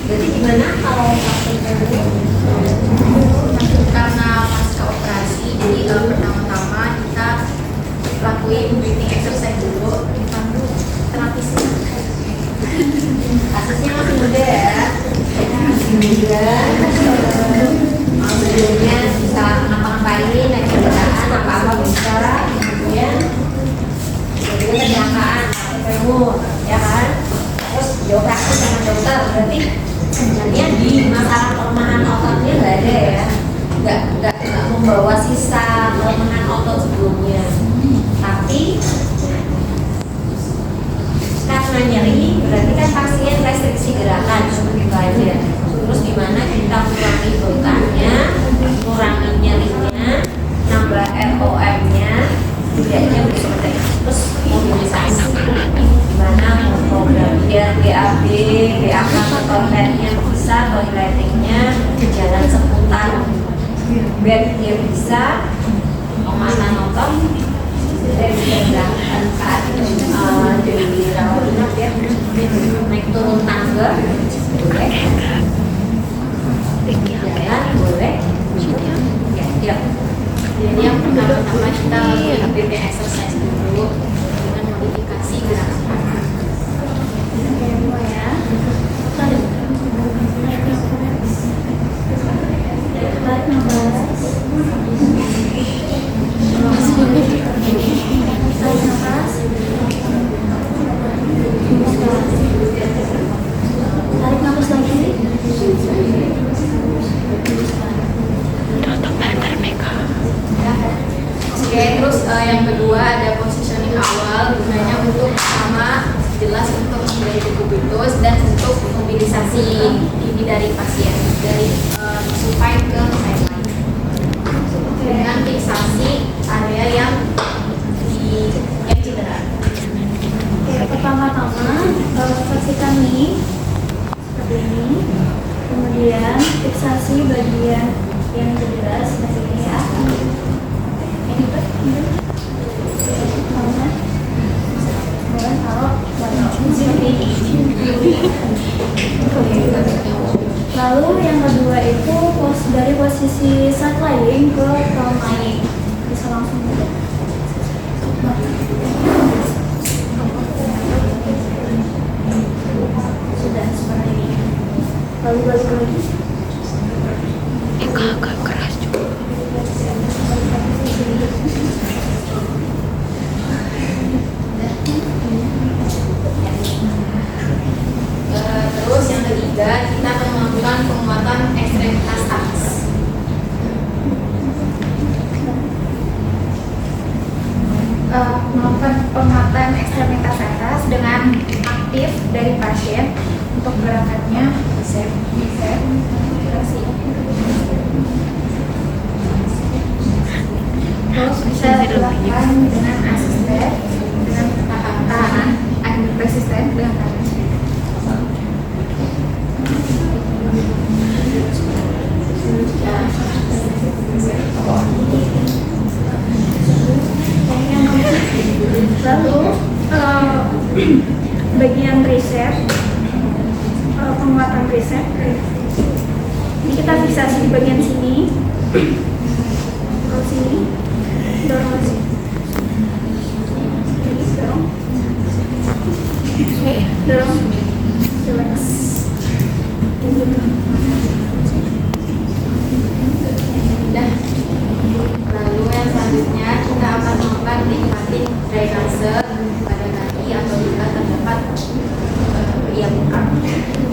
Berarti gimana kalau karena pasca operasi, jadi pertama-tama kita lakuin breathing exercise dulu. Terapisnya kasusnya masih muda ya, masih muda. Sebelumnya bisa ngapa-ngapain, naik kendaraan apa-apa bisa. Kemudian kecelakaan, femur, ya kan? Terus dioperasi sama dokter, berarti sebenarnya di masalah pelemahan ototnya nggak ada ya, nggak membawa sisa pelemahan otot sebelumnya. Tapi karena nyeri, berarti kan pasien restriksi gerakan seperti itu aja. Terus gimana kita kurangi bebannya, kurangi nyerinya, nambah ROM-nya, tidaknya seperti itu. Terus mobilisasi gimana program biar BAB, BAK ke toiletnya bisa, toiletingnya jalan seputar biar dia bisa pemanasan otot. Saya bisa gerakan saat dari rawat inap ya, naik turun tangga boleh, jalan boleh, ya siap. Jadi yang pertama-tama kita lakukan breathing exercise dulu dengan modifikasi gerakan. Ya. Tarik nafas. Tarik nafas. Tarik nafas lagi. Oke, terus yang kedua ada positioning awal, gunanya untuk pertama jelas untuk menghindari dekubitus dan untuk mobilisasi ini dari pasien dari supine ke sideline dengan fiksasi area yang cedera. Oke, pertama-tama pastikan nih seperti ini, kemudian fiksasi bagian yang cedera seperti ini ya. Lalu yang kedua itu dari posisi side lying ke prone lying, bisa langsung sudah seperti ini. Lalu balik lagi. Agak keras juga. Terus yang ketiga kita akan melakukan penguatan ekstremitas atas. Melakukan penguatan ekstremitas atas dengan aktif dari pasien untuk gerakannya bicep, terus bisa dilakukan dengan asisten, dengan tahan, resisten dengan tahan. Lalu bagian tricep, penguatan tricep ini kita fiksasi di bagian sini, ke sini, dorong ke sini, dorong, relax. Udah. Lalu yang selanjutnya kita akan melakukan nikmatin drainase pada kaki atau jika terdapat bekam.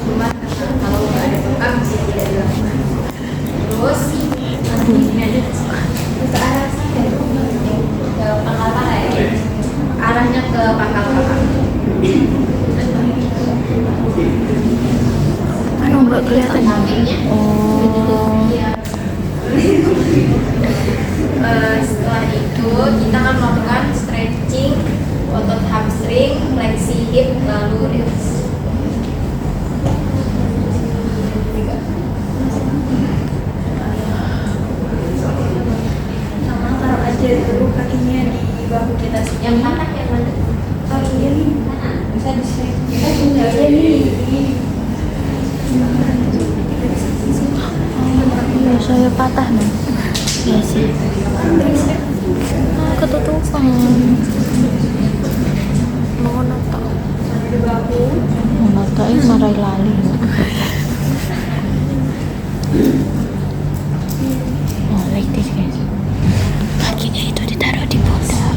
Cuma kalau nggak ada bekam bisa tidak dilakukan. Terus ini aja ke arah ke pangkal paha ya, arahnya ke pangkal paha. Aduh, nggak kelihatan. Setelah itu kita akan melakukan stretching otot hamstring, fleksi hip, lalu release. Sama taruh aja dulu kakinya di bahu kita. Yang mana? Yang mana? Oh ini kanan. Bisa di stretch. Ya saya patah nih. Ya sih. Ketutupan. Mau nata. Mau nata ini marai lali. Oh, like this guys. Kakinya itu ditaruh di pundak.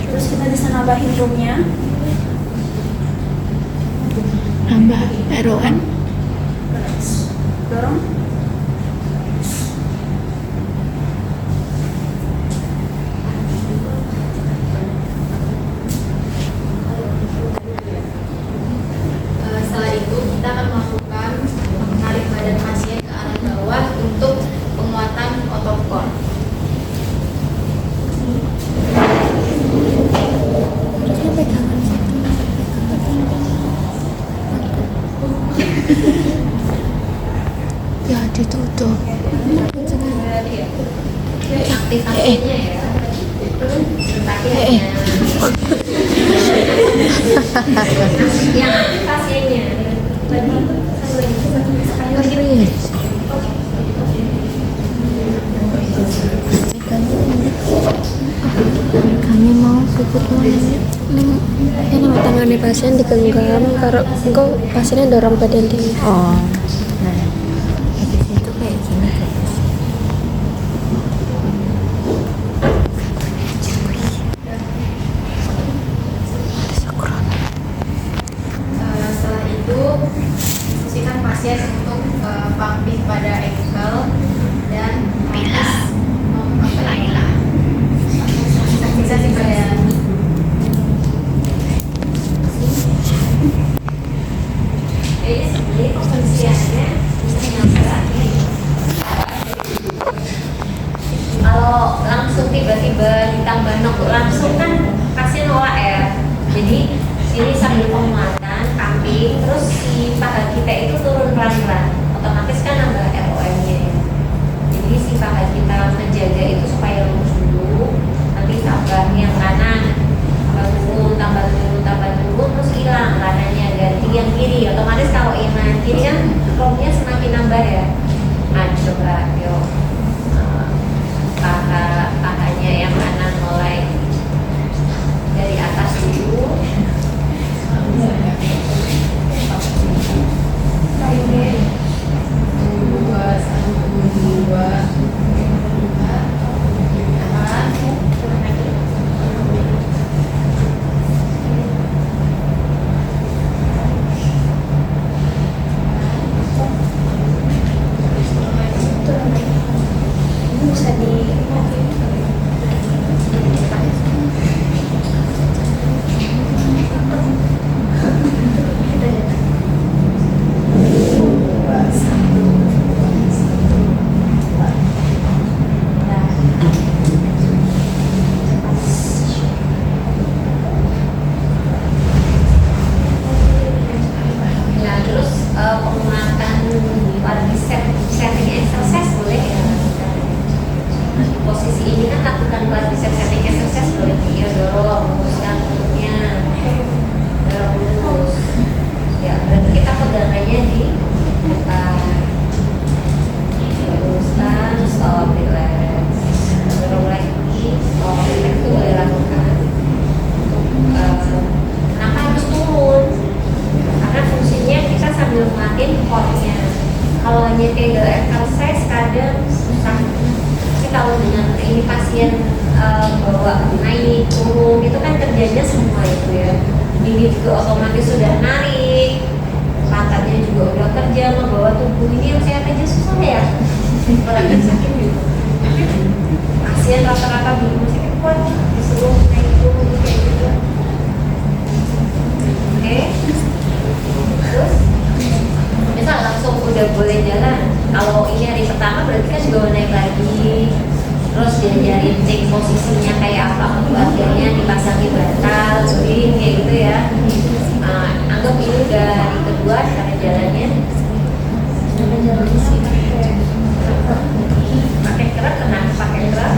Terus kita bisa nambahin roomnya. Nambah RON. Dorong. Setelah itu kita akan melakukan menarik badan pasien ke arah bawah untuk penguatan otot core. Terusnya pegangan situ. Ya ditutup. Aktivasinya ya. Tapi hanya yang aktif pasiennya. Ngeri. Kami mau puput mana? Ini tangannya pasien digenggam, kalau engkau pasiennya dorong badan dia. Oh, nah habis itu kayak gini guys. Setelah itu posisikan pasien untuk pumping pada ankle dan aktivasi pada Jadi sebenarnya pembersihannya kalau langsung tiba-tiba ditambah nok langsung kan pasien nolak ya. Jadi ini sambil penguatan, pumping, terus si paha kita itu turun pelan-pelan. Otomatis kan nambah ROM-nya ya. Jadi si paha kita menjaga itu supaya lurus dulu. Nanti tambah yang kanan, tambah turun, terus hilang kanannya ganti yang kiri. Otomatis kalau yang kiri kan romnya semakin nambah ya. Nah coba yuk pahanya yang kanan mulai dari atas dulu. Bisa di Nah terus penguatan quadricep setting exercise boleh ya. Posisi ini kan lakukan quadricep setting exercise boleh ya, dorong luruskan perutnya, dorong lurus. Ya berarti kita pegangannya di depan. Luruskan, stop, relax. Dorong lagi, stop, relax itu boleh lakukan. Kenapa harus turun? Karena fungsinya kita sambil melatih core-nya. Kalau hanya kegel exercise kadang susah. Tapi kalau dengan ini pasien bawa naik turun itu kan kerjanya semua itu ya. Ini juga otomatis sudah narik, pantatnya juga udah kerja, membawa tubuh ini yang sehat aja susah ya. Apalagi sakit gitu. Pasien rata-rata belum sakit kuat disuruh naik turun kayak gitu. Oke. Terus misal langsung udah boleh jalan. Kalau ini hari pertama berarti kan juga mau naik lagi. Terus diajarin cek posisinya kayak apa untuk akhirnya dipasangi bantal, join kayak gitu ya. Anggap ini udah hari kedua cara jalannya. Pakai kerak, kenapa pakai kerak?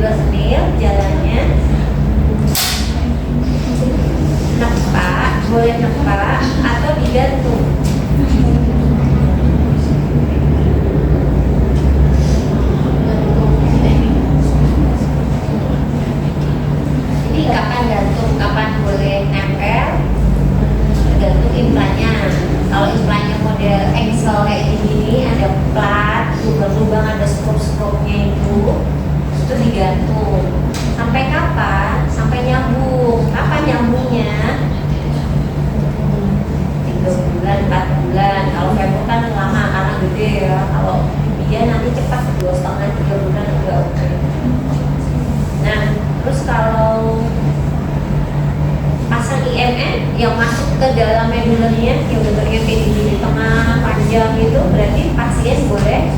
personil jalannya nepak, boleh nepak atau digantung. Jadi kapan gantung, kapan boleh nempel, tergantung implannya. Kalau implannya model Excel kayak gini, ada plat, lubang-lubang, ada skrup-skrupnya itu digantung. Sampai kapan? Sampai nyambung. Kapan nyambungnya? 3 bulan, 4 bulan. Kalau femur kan lama karena gede ya. Kalau dia nanti cepat 2,5, 3 bulan udah oke. Nah, terus kalau pasang IMN yang masuk ke dalam medularnya, yang bentuknya kayak di tengah panjang itu, berarti pasien boleh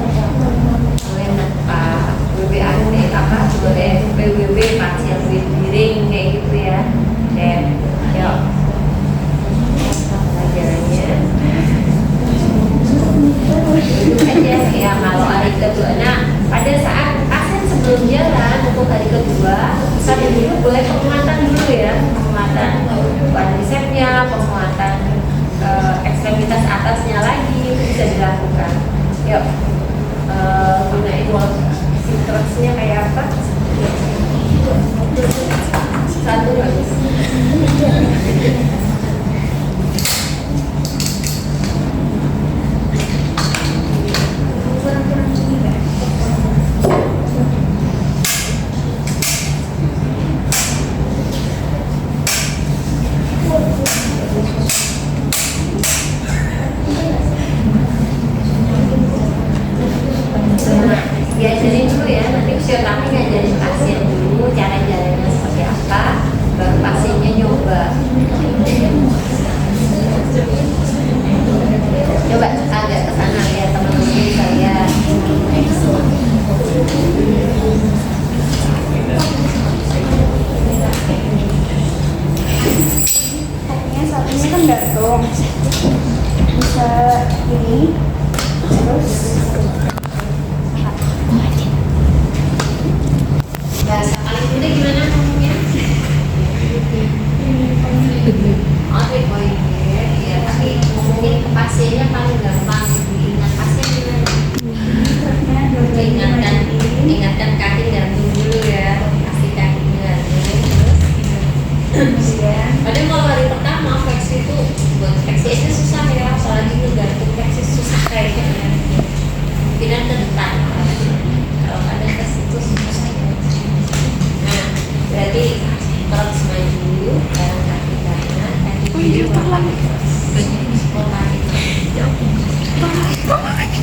nepak, WBAD apa, boleh PWB, pasien miring kayak gitu ya. Dan yuk pelajarannya itu aja ya. Kalau hari kedua, nah pada saat pasien sebelum jalan untuk hari kedua, sampai dulu boleh penguatan dulu ya, penguatan quadricepsnya, penguatan ekstremitas atasnya lagi itu bisa dilakukan. Yuk gunain sintraksnya kayak apa? Satu lagi. Diajarin dulu ya, nanti fisioterapi ngajarin pasien dulu cara jalannya seperti apa, baru pasiennya nyoba. Coba agak ke sana ya teman-teman saya. Kakinya saat ini kan gantung, bisa ini, terus Bahasa paling mudah gimana ngomongnya? Ya, tapi ngomongin ke pasiennya paling gampang. Ingat pasien gimana? Ingatkan kaki gantung dulu ya. Pasti kakinya gantung. Terus padahal kalau hari pertama fleksi itu buat fleksi itu susah ya, soalnya itu gantung fleksi susah kayaknya. Tidak ke depan. Kalau ada ke situ susah. Nah, berarti terus maju, jalan kaki kanan, kaki kiri,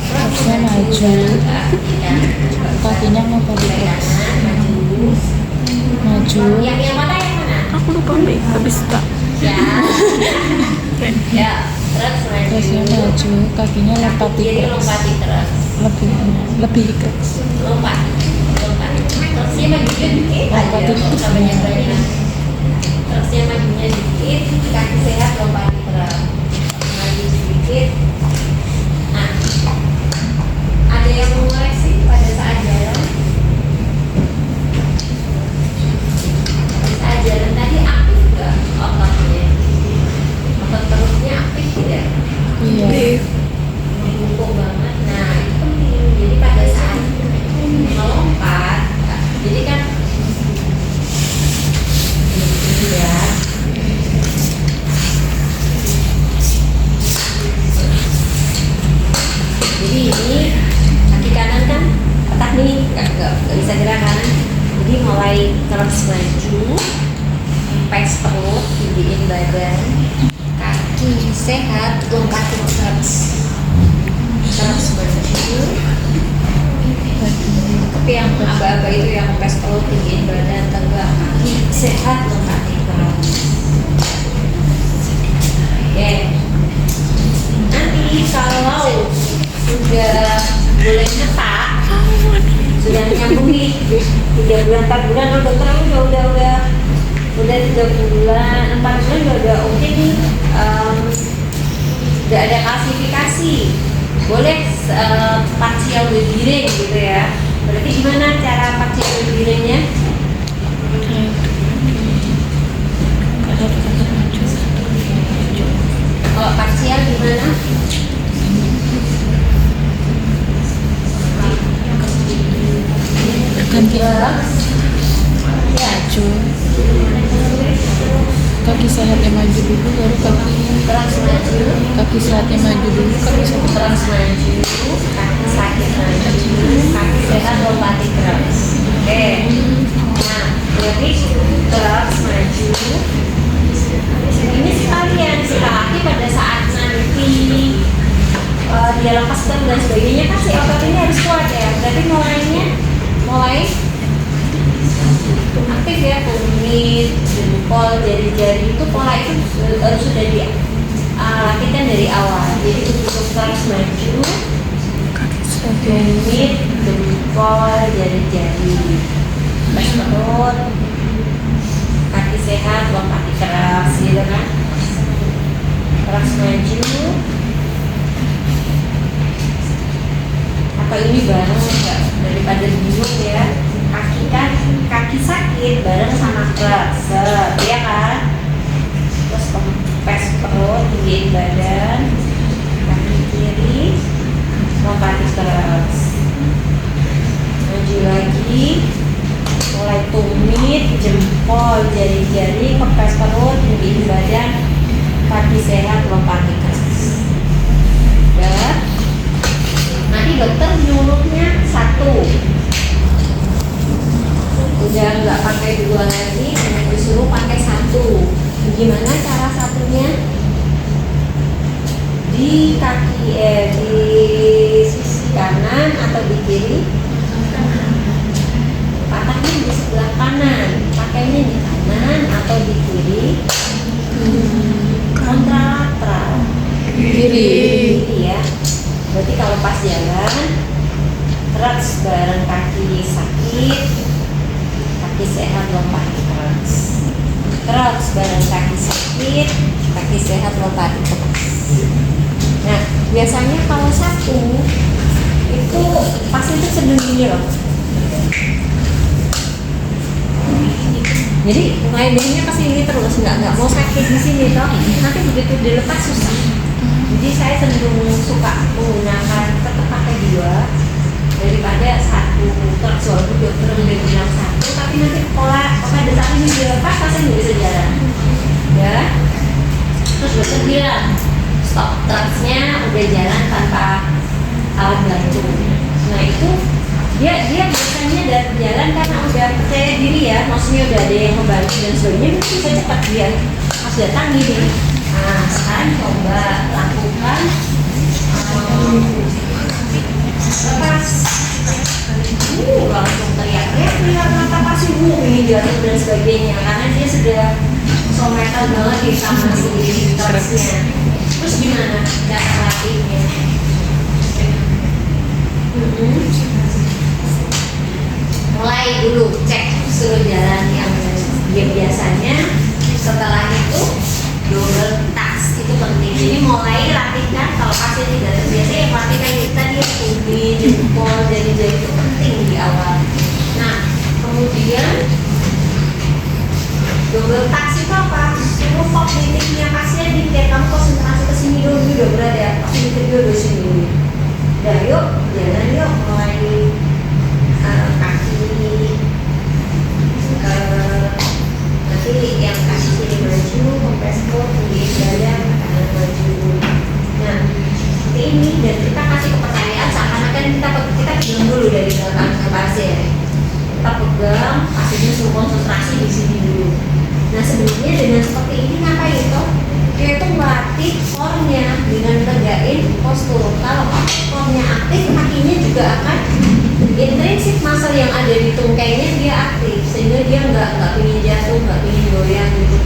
Terusnya maju, kakinya mau balik terus. Maju. Yang mana yang mana? aku lupa Mbak, habis tak. Ya. Ya, terus Terusnya maju. maju, kakinya lompati Kiri terus. lompati terus. Lebih terus. Lompat. Terusnya majunya dikit aja. Lompati terus. Nggak banyak-banyak. Terusnya majunya dikit, kaki sehat lompati terus. Maju sedikit. Nah, ada yang mau ngoreksi pada saat jalan? Pada saat jalan tadi aktif nggak ototnya? Otot perutnya aktif tidak? Iya. Empuk banget. Nah itu penting. Jadi pada saat melompat, jadi kan ya. Jadi ini kaki kanan kan petak nih, nggak bisa gerak kanan. Jadi mulai terus maju, pes perut, tinggiin badan, kaki sehat, lompatin terus. Terus maju. Tapi yang aba-aba itu yang pes perut, tinggiin badan, tegak, kaki sehat, lompatin terus. Oke. Nanti kalau sudah boleh nepak, sudah nyambung nih 3 bulan 4 bulan, oh dokter udah 3 bulan 4 bulan udah oke nih, udah ada klasifikasi boleh partial bediring gitu ya. Berarti gimana cara partial berdirinya? Kalau parsial gimana? Maju. Kaki sehatnya maju dulu, baru Terus maju, kaki sehatnya maju dulu, kaki sehatnya terus maju, kaki sakit maju, kaki sehat lompati terus. Oke. Nah, berarti terus maju. Ini sekalian sekali pada saat nanti dia lepaskan dan sebagainya kan si otot ini harus kuat ya. Berarti mulai aktif ya, tumit, jempol, jari-jari itu pola itu harus sudah dilatihkan dari awal. Jadi untuk terus maju, tumit, jempol, jari-jari, pas perut, kaki sehat, lompati keras, gitu kan? Terus maju. Atau ini bareng enggak, daripada bingung ya. Kaki sakit bareng sama keras, ya kan? Terus kempes perut, tinggiin badan, kaki kiri, lompati keras, maju lagi, mulai tumit, jempol, jari-jari, kempes perut, tinggiin badan, kaki sehat, lompati keras. Ya. Nanti dokter nyuruhnya 1. Udah nggak pakai 2 lagi, disuruh pakai 1. Gimana cara satunya? Di kaki di sisi kanan atau di kiri? Patahnya di sebelah kanan. Pakainya di kanan atau di kiri? Kontralateral. Kiri ya. Berarti kalau pas jalan, terus bareng kaki sakit, kaki sehat lompati keras. Terus bareng kaki sakit, kaki sehat lompati keras. Nah, biasanya kalau satu itu pasti itu sedang gini loh. Jadi mulai darinya ke sini terus, nggak mau sakit di sini toh. Nanti begitu dilepas susah. Jadi saya cenderung suka menggunakan tetap pakai 2 daripada 1. Terus walaupun dokter udah bilang 1, tapi nanti pola pada saat ini dilepas pasti nggak bisa jalan. Ya. Terus dokter bilang stop, terusnya udah jalan tanpa alat bantu. Nah itu dia biasanya dari jalan karena udah percaya diri ya, maksudnya udah ada yang membantu dan sebagainya, itu bisa cepat dia pas datang gini. Nah sekarang coba lakukan lepas, langsung teriak-teriak, mata pasti ini jatuh dan sebagainya karena dia sudah sometal banget di sama si terusnya. Terus gimana cara latihnya? Mulai dulu cek suruh jalan yang dia biasanya, setelah itu double touch itu penting. Jadi mulai latihkan kalau pasien tidak terbiasa yang latihkan itu tadi ya tumit, jempol, jari-jari itu penting di awal. Nah kemudian double touch itu apa? Suruh fokus titiknya pasien di kamu konsentrasi ke sini dulu, udah berat ya, pasti titik dulu sini dulu. Udah yuk jalan yuk, mulai kaki nanti yang kaki kiri maju, kempes perut, tinggiin badan, kanan maju. Nah seperti ini dan kita kasih kepercayaan seakan-akan kita pegang dulu dari belakang ke pasien. Kita pegang, pasiennya suruh konsentrasi di sini dulu. Nah sebenarnya dengan seperti ini ngapain itu? Dia itu melatih core-nya dengan tegain postur. Kalau core-nya aktif, kakinya juga akan intrinsik muscle yang ada di tungkainya dia aktif sehingga dia nggak pingin jatuh, nggak pingin goyang gitu.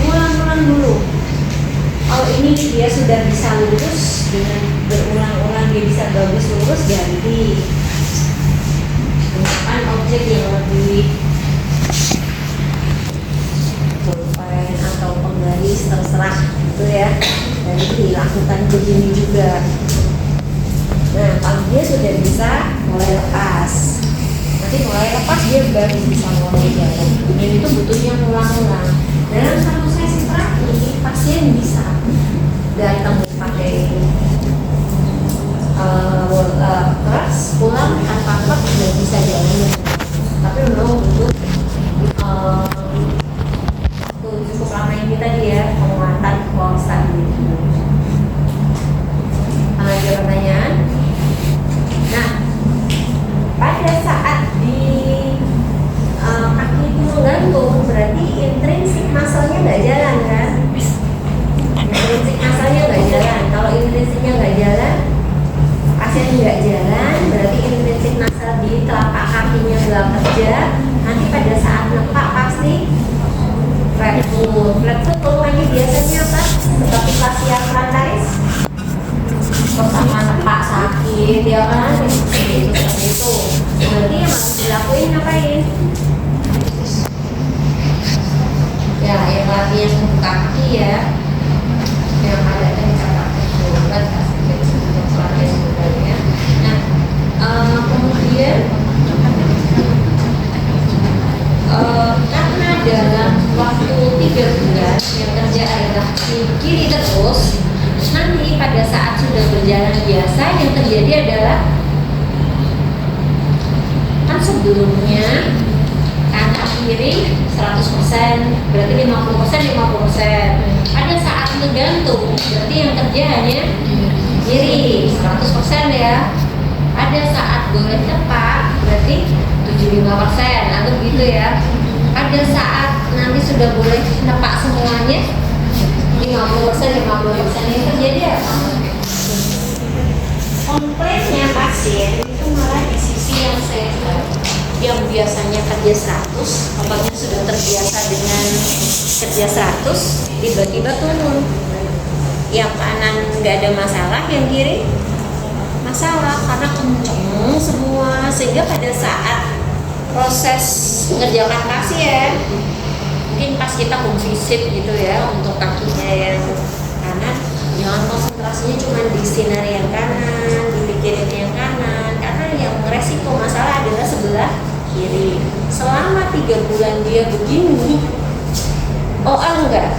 Ulang-ulang dulu. Kalau ini dia sudah bisa lurus dengan berulang-ulang dia bisa bagus lurus, ganti gunakan objek yang lebih pulpen atau penggaris terserah gitu ya. Dan dilakukan begini juga. Nah, kalau dia sudah bisa mulai lepas. nanti mulai lepas dia baru bisa mulai jalan. Dan itu butuhnya ulang-ulang. Dalam satu sesi terakhir pasien bisa datang pakai keras, pulang tanpa apa sudah bisa jalan. Tapi memang butuh cukup lama ini tadi ya, penguatan core stability. Ada pertanyaan? Nah, pada saat di kaki itu menggantung, berarti intrinsik muscle-nya nggak jalan kan? Intrinsik muscle-nya nggak jalan. Kalau intrinsiknya nggak jalan, pasien nggak jalan, berarti intrinsik muscle di telapak kakinya nggak kerja. Nanti pada saat nepak pasti flat foot. Flat foot keluhannya biasanya apa? Seperti fascia plantaris. Pertama nepak sakit, ya kan? Seperti itu. Berarti yang harus dilakuin ngapain? Ya, yang latihan kaki ya, yang ada kencang bulat, sebenarnya. Nah, kemudian karena dalam waktu 3 bulan yang kerja adalah kiri terus, nanti pada saat sudah berjalan biasa yang terjadi adalah kan sebelumnya kanan kiri 100%, berarti 50%. Pada saat tergantung, berarti yang kerja hanya kiri 100% ya. Ada saat boleh tepak, berarti 75% atau begitu ya. Ada saat nanti sudah boleh tepak semuanya 50% yang terjadi apa? Komplainnya pasien itu malah di sisi yang sehat, yang biasanya kerja 100, apalagi sudah terbiasa dengan kerja 100, tiba-tiba turun. Yang kanan nggak ada masalah, yang kiri masalah karena kenceng semua, sehingga pada saat proses mengerjakan pasien, mungkin pas kita home visit gitu ya, untuk kakinya yang kanan, jangan konsentrasinya cuma di sinar yang kanan, dipikirin yang kanan, karena yang resiko masalah adalah sebelah kiri. Selama 3 bulan dia begini, enggak,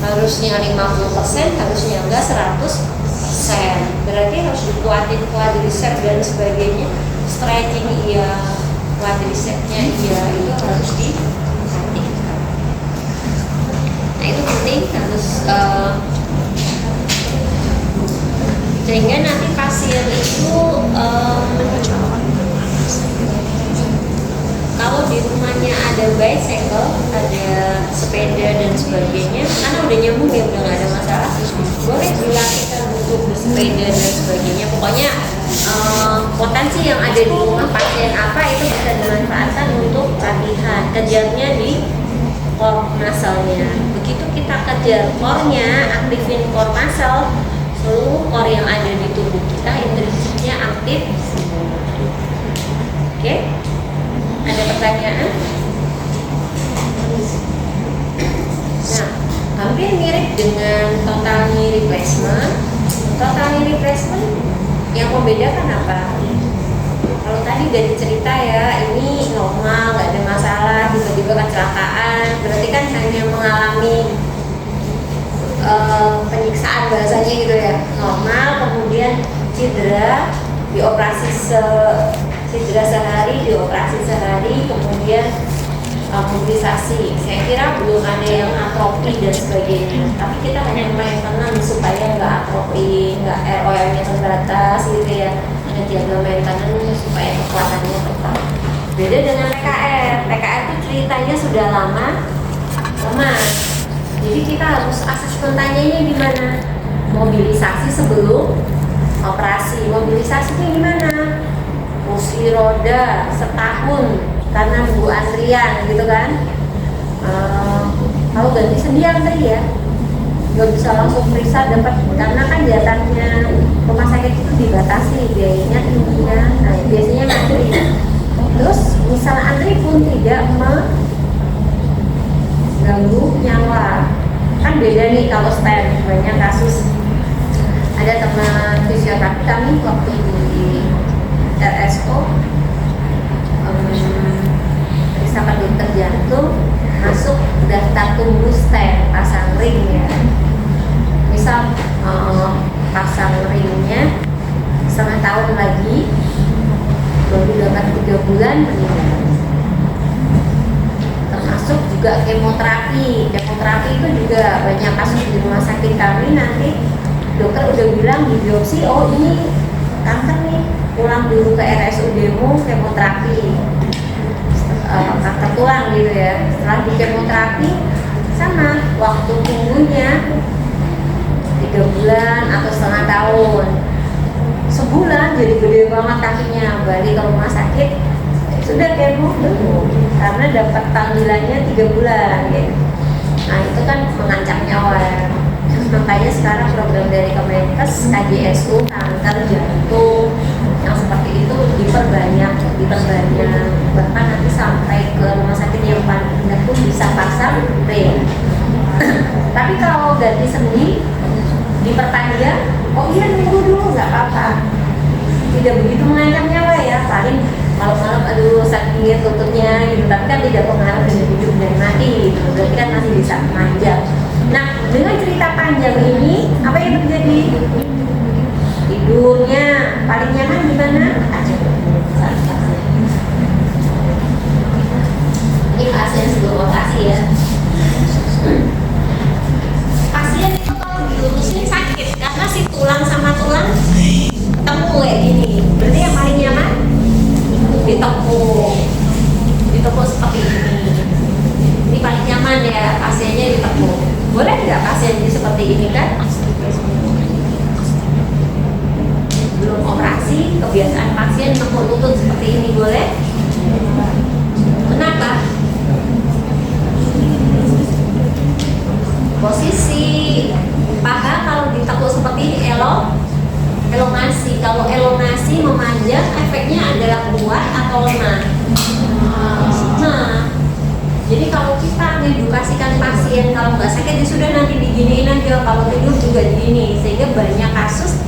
harusnya 50%, harusnya enggak 100%. Berarti harus dikuatin quadriceps dan sebagainya, stretching iya, quadricepsnya iya, itu harus diperhatikan. Nah itu penting, harus sehingga nanti pasien itu kalau di rumahnya ada bicycle, ada sepeda dan sebagainya, karena udah nyambung ya, udah nggak ada masalah, boleh dilakukan untuk bersepeda dan sebagainya. Pokoknya potensi yang ada di rumah pasien apa itu bisa dimanfaatkan untuk latihan. Kejarnya di core muscle-nya. Begitu kita kejar core-nya, aktifin core muscle, seluruh core yang ada di tubuh kita intrinsiknya aktif semua. Oke? Ada pertanyaan? Nah, hampir mirip dengan total knee replacement. Total knee replacement yang membedakan apa? Kalau tadi udah dicerita ya, ini normal, nggak ada masalah, tiba-tiba kecelakaan, berarti kan hanya mengalami penyiksaan bahasanya gitu ya, normal, kemudian cedera, cedera sehari, dioperasi sehari, kemudian mobilisasi. Saya kira belum ada yang atrofi dan sebagainya, tapi kita hanya maintenance supaya nggak atrofi, nggak ROM-nya terbatas gitu ya, hanya jaga maintenance supaya kekuatannya tetap. Beda dengan PKR. PKR itu ceritanya sudah lama, jadi kita harus asesmen tanyanya gimana? Mobilisasi sebelum operasi. Mobilisasinya gimana? Kursi roda setahun karena nunggu antrian gitu kan. Kalau ganti sendi antri ya, nggak bisa langsung periksa dapat, karena kan jatahnya rumah sakit itu dibatasi biayanya tingginya. Nah biasanya antri. Terus misal antri pun tidak mengganggu nyawa, kan beda nih kalau stand. Banyak kasus, ada teman fisioterapi kami waktu di RSO misalkan dokter jantung masuk daftar tunggu stent pasang ring ya, misal pasang ringnya setengah tahun lagi baru dapat 3 bulan meninggal. Termasuk juga kemoterapi itu juga banyak kasus di rumah sakit kami, nanti dokter udah bilang di biopsi, oh ini kanker nih, pulang dulu ke RSUD-mu kemoterapi kanker tulang gitu ya. Setelah di kemoterapi sama waktu tunggunya 3 bulan atau setengah tahun, sebulan jadi gede banget kakinya, balik ke rumah sakit sudah kemo karena dapat panggilannya 3 bulan gitu. Nah itu kan mengancam nyawa. Makanya sekarang program dari Kemenkes KJSU kanker jantung yang seperti itu diperbanyak, bahkan nanti sampai ke rumah sakit yang paling rendah pun bisa pasang ring. Tapi kalau ganti sendi diperpanjang, oh iya nunggu dulu nggak apa-apa, tidak begitu mengancam nyawa ya, paling malam-malam aduh sakit lututnya gitu, tapi kan tidak pengaruh dengan hidup dan mati gitu, berarti kan masih bisa panjang. Nah dengan cerita panjang ini apa yang terjadi? Tidurnya paling nyaman di mana? Ini pasien sebelum operasi ya. Pasien itu kalau dilurusin sakit karena si tulang sama tulang ketemu kayak gini. Berarti yang paling nyaman ditekuk seperti ini. Ini paling nyaman ya pasiennya ditekuk. Boleh nggak pasiennya seperti ini kan? Belum operasi, kebiasaan pasien tekuk lutut seperti ini boleh? Kenapa? Posisi paha kalau ditekuk seperti ini elongasi. Kalau elongasi memanjang, efeknya adalah kuat atau lemah. Nah, jadi kalau kita mengedukasikan pasien kalau nggak sakit ya sudah nanti diginiin aja, kalau tidur juga digini, sehingga banyak kasus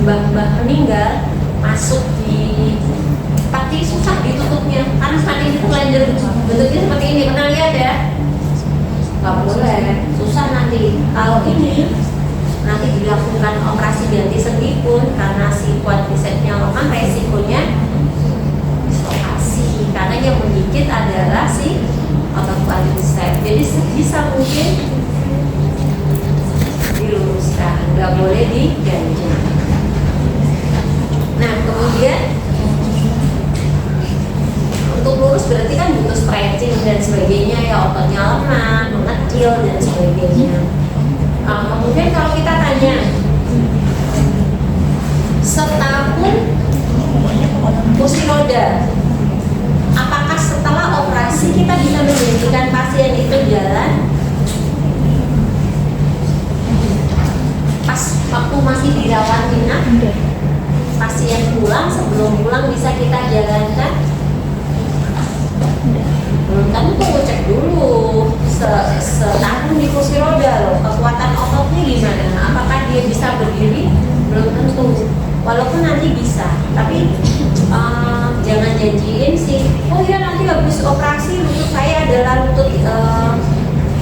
mbah-mbah meninggal masuk di tapi susah ditutupnya karena semakin itu lenjer bentuknya seperti ini. Pernah lihat ya? Nggak boleh, susah nanti. Kalau ini nanti dilakukan operasi ganti sendi pun karena si quadricepsnya lemah, resikonya dislokasi karena yang menggigit adalah si otot quadriceps. Jadi sebisa mungkin diluruskan, nggak boleh diganjel. Nah kemudian untuk lurus berarti kan butuh stretching dan sebagainya ya, ototnya lemah, mengecil dan sebagainya. Kemudian kalau kita tanya setahun kursi roda, apakah setelah operasi kita bisa menjadikan pasien itu jalan? Pas waktu masih dirawat inap, pasien pulang, sebelum pulang bisa kita jalankan? Kamu tunggu cek dulu setahun di kursi roda loh, kekuatan ototnya gimana, apakah dia bisa berdiri? Belum tentu, walaupun nanti bisa, tapi jangan janjiin sih, oh iya nanti habis operasi lutut saya adalah lutut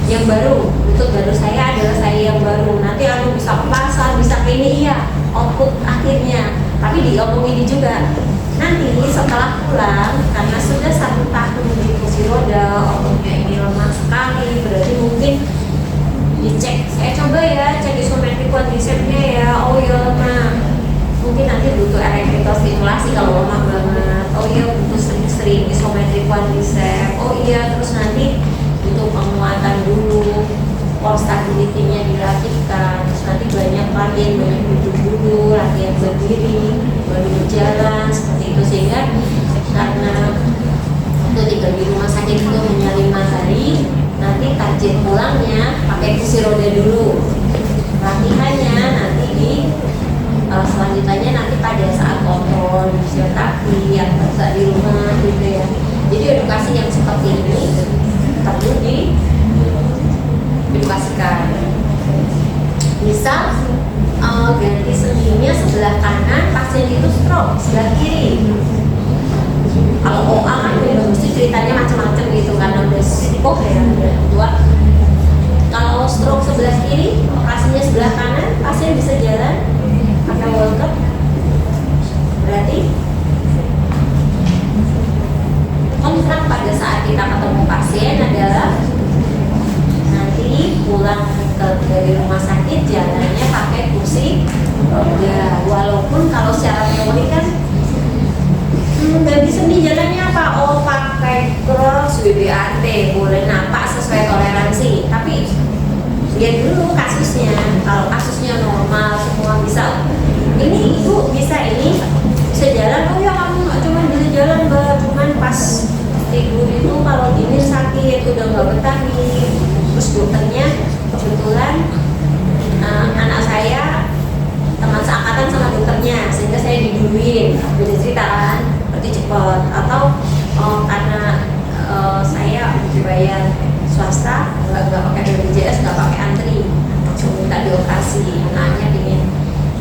yang baru, lutut baru saya adalah saya yang baru, nanti aku bisa pasang, bisa ini, iya output akhirnya. Tapi diomongin juga nanti setelah pulang, karena sudah 1 tahun di kursi roda, ototnya ini lemah sekali, berarti mungkin dicek, saya coba ya cek isometrik quadricepsnya ya, oh iya lemah, mungkin nanti butuh elektrikal stimulasi kalau lemah banget, oh iya butuh sering-sering isometrik quadriceps, oh iya terus nanti butuh penguatan dulu, core stability-nya dilatihkan, terus nanti banyak duduk dulu, latihan berdiri, baru berjalan seperti itu, sehingga karena waktu tinggal di rumah sakit itu hanya 5 hari, nanti target pulangnya pakai kursi roda dulu, latihannya nanti di selanjutnya nanti pada saat kontrol fisioterapi yang bisa di rumah gitu ya. Jadi edukasi yang seperti ini perlu diedukasikan. Misal ganti sendinya sebelah kanan, pasien itu stroke sebelah kiri, Kalau OA kan mesti ceritanya macam-macam gitu karena udah sepuh ya, udah tua. Kalau stroke sebelah kiri, operasinya sebelah kanan, pasien bisa jalan pakai walker. Berarti kontrak pada saat kita ketemu pasien adalah nanti pulang dari rumah sakit jalannya pakai kursi roda. Walaupun kalau secara teori kan nggak bisa nih jalannya apa? Oh pakai cross BBAT, boleh napak sesuai toleransi. Tapi lihat dulu kasusnya. Kalau kasusnya normal semua bisa. Ini ibu bisa ini bisa jalan. Oh ya kamu nggak cuma bisa jalan mbak, cuman pas tidur itu kalau dingin sakit udah nggak betah nih. Terus dokternya kebetulan anak saya teman seangkatan sama dokternya sehingga saya diduluin, beda cerita kan, berarti cepet. Atau karena saya bayar swasta nggak pakai BPJS, nggak pakai antri, langsung minta dioperasi, anaknya dingin.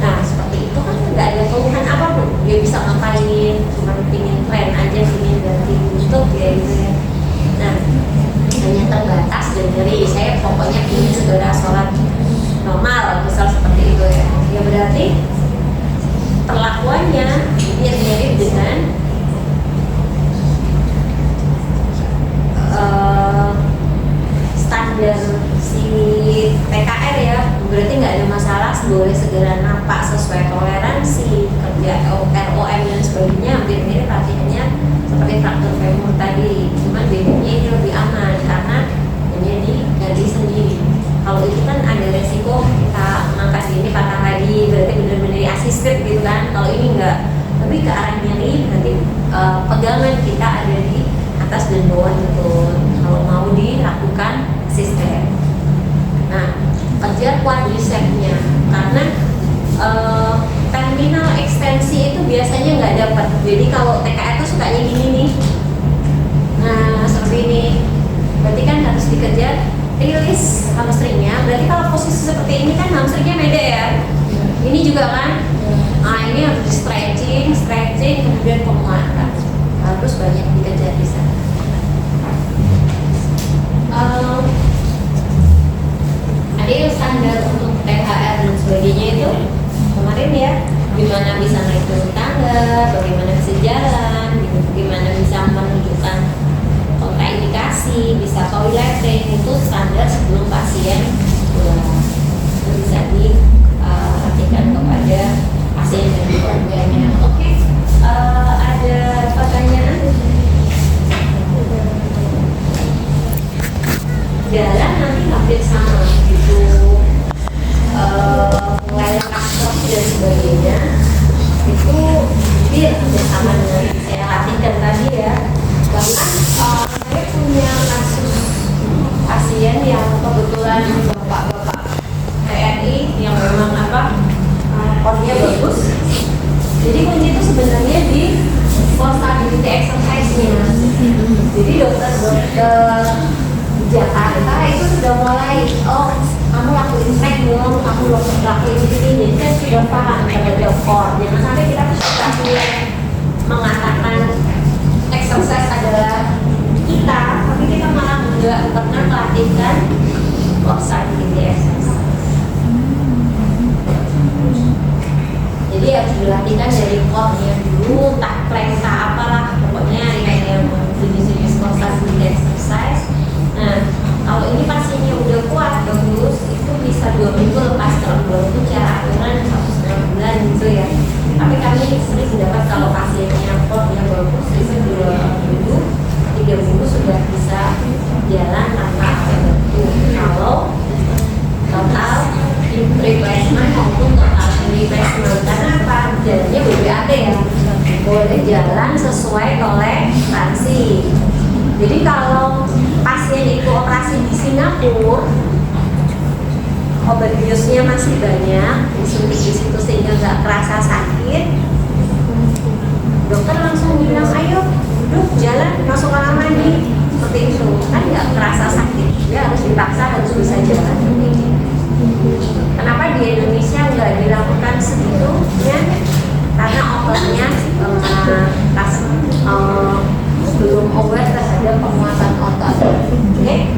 Nah seperti itu kan nggak ada keluhan apapun, dia bisa ngapain, cuma pingin tren aja, pingin ganti lutut ya gitu ya. Nah hanya terbatas dan nyeri, saya pokoknya ingin segera sholat normal, misal seperti itu ya. Ya berarti perlakuannya mirip dengan standar si TKR ya. Berarti nggak ada masalah, boleh segera napak sesuai toleransi, kerja ROM dan sebagainya, hampir mirip artinya seperti fraktur femur tadi. Cuman bedanya ini lebih aman karena hanya diganti sendiri. Kalau itu kan ada resiko kita ngangkat ini patah lagi, berarti benar-benar asisted gitu kan. Kalau ini enggak, lebih ke arah nyeri, berarti pegangan kita ada di atas dan bawah betul. Kalau mau dilakukan asisten. Nah, kejar quadricepsnya karena terminal ekstensi itu biasanya nggak dapat. Jadi kalau TKR itu sukanya gini nih. Nah, seperti ini. Berarti kan harus dikejar rilis hamstringnya. Berarti kalau posisi seperti ini kan hamstringnya beda ya. Ini juga kan. Nah, ini harus di stretching, kemudian penguatan. Harus banyak dikejar di sana. Ada yang standar untuk THR dan sebagainya itu kemarin ya, gimana bisa naik turun tangga, bagaimana bisa jalan, bagaimana bisa menunjukkan kontraindikasi, bisa toileting, itu standar sebelum pasien pulang. Itu bisa diperhatikan kepada pasien dan keluarganya. Oke, ada pertanyaan? Jalan nanti hampir sama gitu, mulai kasus dan sebagainya itu hampir sama dengan saya latihkan tadi ya. Bahkan saya punya kasus pasien yang kebetulan bapak-bapak TNI yang memang core-nya bagus. Jadi kunci itu sebenarnya di core stability exercise-nya. Jadi dokter Jakarta itu sudah mulai, oh kamu lakuin track dong, kamu lakuin ini, jadi kan sudah paham terhadap core. Jangan sampai kita sudah mengatakan exercise adalah kita, tapi kita malah nggak pernah melatihkan core stability exercise. Jadi harus dilatihkan dari core-nya dulu, tak plank, tak apalah, pokoknya yang jenis-jenis core stability exercise. Nah, kalau ini pasiennya udah kuat, bagus, itu bisa 2 minggu lepas kalau itu cara aturan 1,5 bulan gitu ya. Tapi kami sering mendapat kalau pasiennya core-nya bagus, itu 2 minggu, 3 minggu sudah bisa jalan tanpa bantu. Kalau total replacement maupun total replacement, karena apa? Jalannya BBAT ya, boleh jalan sesuai toleransi. Jadi kalau pasien itu operasi di Singapura, obat biusnya masih banyak, disuntik di situ sehingga nggak kerasa sakit, dokter langsung bilang ayo duduk jalan masuk kamar mandi, seperti itu kan nggak kerasa sakit, dia harus dipaksa harus bisa jalan. Kenapa di Indonesia nggak dilakukan segitunya? Karena obatnya belum aware terhadap penguatan otot. Oke?